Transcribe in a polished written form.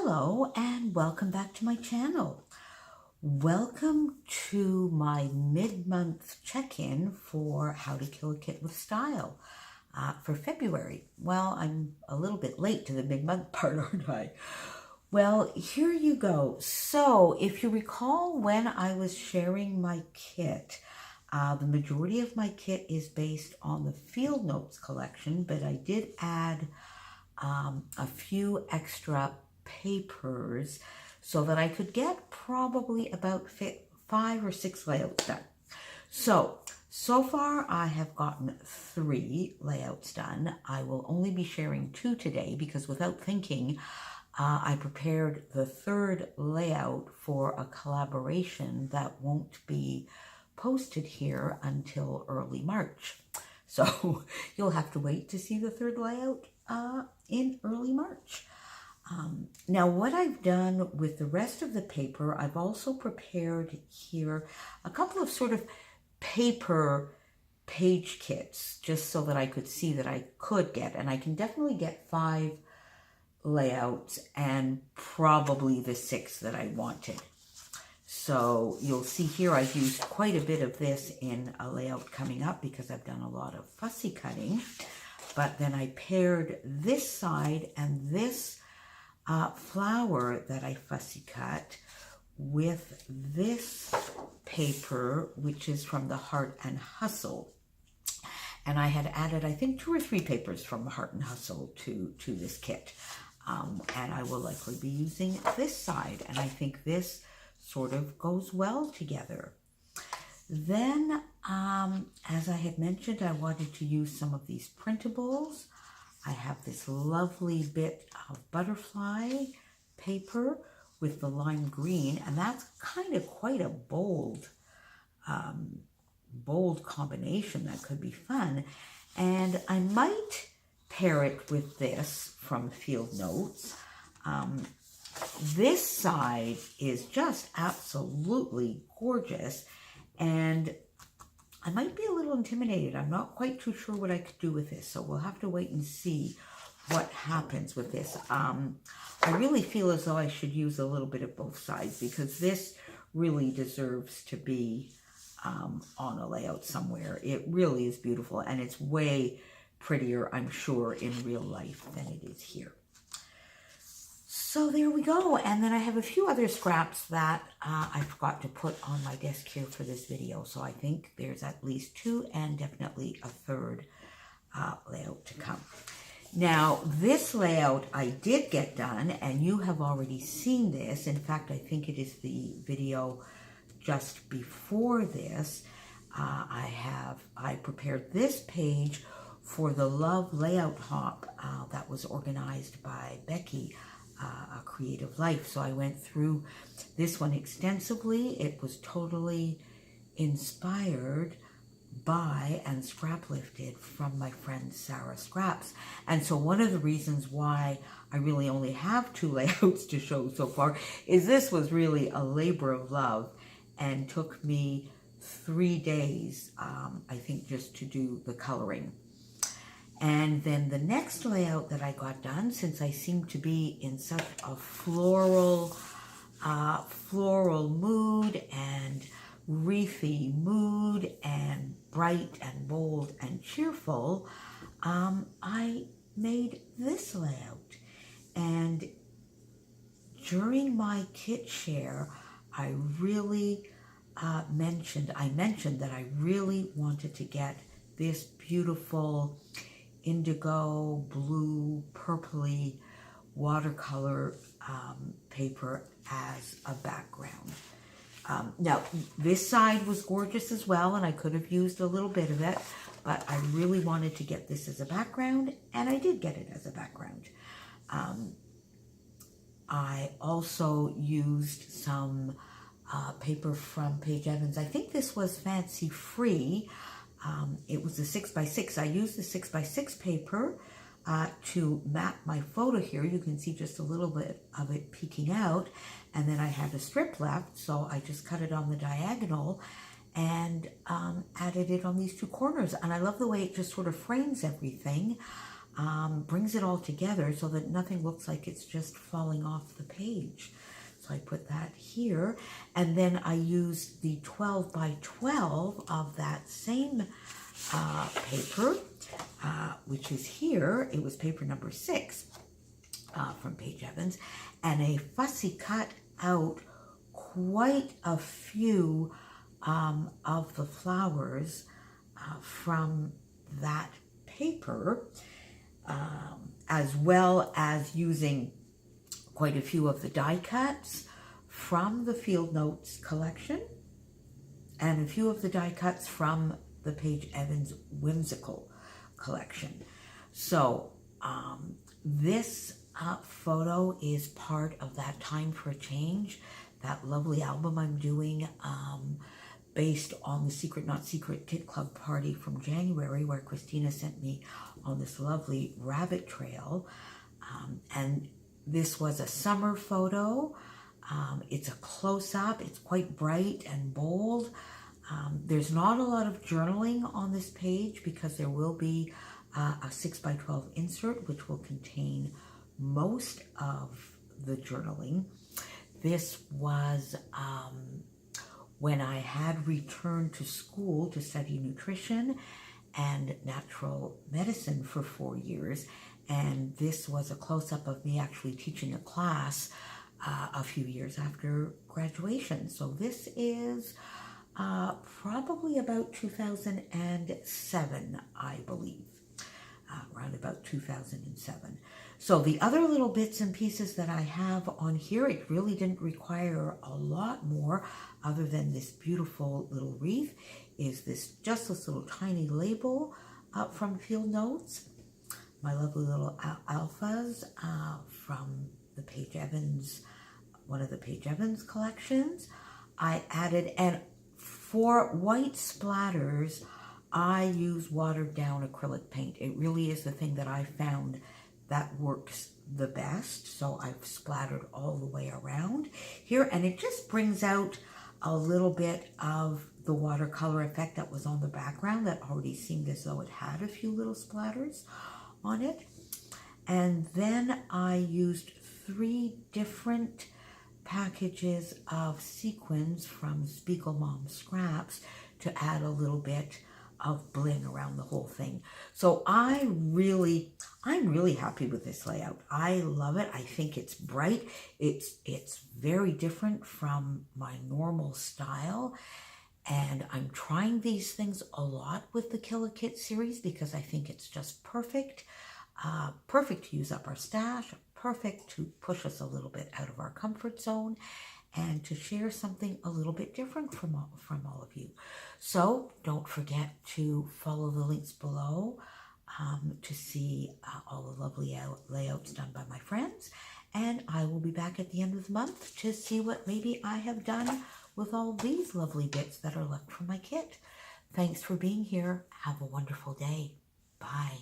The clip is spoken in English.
Hello and welcome back to my channel. Welcome to my mid-month check-in for How to Kill a Kit with Style for February. Well, I'm a little bit late to the mid-month part, aren't I? Well, here you go. So if you recall when I was sharing my kit, the majority of my kit is based on the Field Notes collection, but I did add a few extra papers so that I could get probably about 5 or 6 layouts done. So far I have gotten 3 layouts done. I will only be sharing 2 today because without thinking, I prepared the 3rd layout for a collaboration that won't be posted here until early March. So you'll have to wait to see the 3rd layout in early March. Now what I've done with the rest of the paper, I've also prepared here a couple of sort of paper page kits just so that I could see that I could get, and I can definitely get 5 layouts and probably the 6 that I wanted. So you'll see here I've used quite a bit of this in a layout coming up because I've done a lot of fussy cutting. But then I paired this side and this flower that I fussy cut with this paper, which is from the Heart and Hustle. And I had added, I think, 2 or 3 papers from Heart and Hustle to this kit. And I will likely be using this side. And I think this sort of goes well together. Then, as I had mentioned, I wanted to use some of these printables. I have this lovely bit of butterfly paper with the lime green, and that's kind of quite a bold combination that could be fun. And I might pair it with this from Field Notes. This side is just absolutely gorgeous, and I might be a little intimidated. I'm not quite too sure what I could do with this, so we'll have to wait and see what happens with this. I really feel as though I should use a little bit of both sides because this really deserves to be on a layout somewhere. It really is beautiful, and it's way prettier, I'm sure, in real life than it is here. So there we go. And then I have a few other scraps that I forgot to put on my desk here for this video. So I think there's at least 2 and definitely a 3rd layout to come. Now, this layout I did get done, and you have already seen this. In fact, I think it is the video just before this. I prepared this page for the Love Layout Hop that was organized by Becky, A Creative Life. So I went through this one extensively. It was totally inspired by and scrap lifted from my friend Sarah Scraps. And so one of the reasons why I really only have 2 layouts to show so far is this was really a labor of love and took me 3 days, I think, just to do the coloring. And then the next layout that I got done, since I seem to be in such a floral mood and wreathy mood and bright and bold and cheerful, I made this layout. And during my kit share, I really mentioned that I really wanted to get this beautiful indigo, blue, purpley watercolor paper as a background. Now, this side was gorgeous as well, and I could have used a little bit of it, but I really wanted to get this as a background, and I did get it as a background. I also used some paper from Paige Evans. I think this was Fancy Free. It was a 6x6. I used the 6x6 paper to map my photo here. You can see just a little bit of it peeking out. And then I had a strip left, so I just cut it on the diagonal and added it on these 2 corners. And I love the way it just sort of frames everything. brings it all together so that nothing looks like it's just falling off the page. So I put that here, and then I used the 12 by 12 of that same paper, which is here. It was paper number 6 from Paige Evans, and a fussy cut out quite a few of the flowers from that paper, as well as using quite a few of the die cuts from the Field Notes collection and a few of the die cuts from the Paige Evans Whimsical collection. So this photo is part of that Time for a Change, that lovely album I'm doing based on the Secret Not Secret Kit Club party from January, where Christina sent me on this lovely rabbit trail. And this was a summer photo. It's a close-up. It's quite bright and bold. There's not a lot of journaling on this page because there will be a 6 by 12 insert which will contain most of the journaling. This was when I had returned to school to study nutrition and natural medicine for 4 years, and this was a close-up of me actually teaching a class a few years after graduation. So this is probably about 2007, I believe, around about 2007. So the other little bits and pieces that I have on here, it really didn't require a lot more other than this beautiful little wreath, is just this little tiny label from Field Notes. My lovely little alphas from the Paige Evans, one of the Paige Evans collections. I added, and for white splatters, I use watered down acrylic paint. It really is the thing that I found that works the best. So I've splattered all the way around here, and it just brings out a little bit of the watercolor effect that was on the background that already seemed as though it had a few little splatters on it. And then I used 3 different packages of sequins from Spiegel Mom Scraps to add a little bit of bling around the whole thing. So I'm really happy with this layout. I love it. I think it's bright. It's very different from my normal style. And I'm trying these things a lot with the Kill a Kit series because I think it's just perfect. Perfect to use up our stash, perfect to push us a little bit out of our comfort zone, and to share something a little bit different from all of you. So don't forget to follow the links below to see all the lovely layouts done by my friends. And I will be back at the end of the month to see what maybe I have done with all these lovely bits that are left from my kit. Thanks for being here. Have a wonderful day. Bye.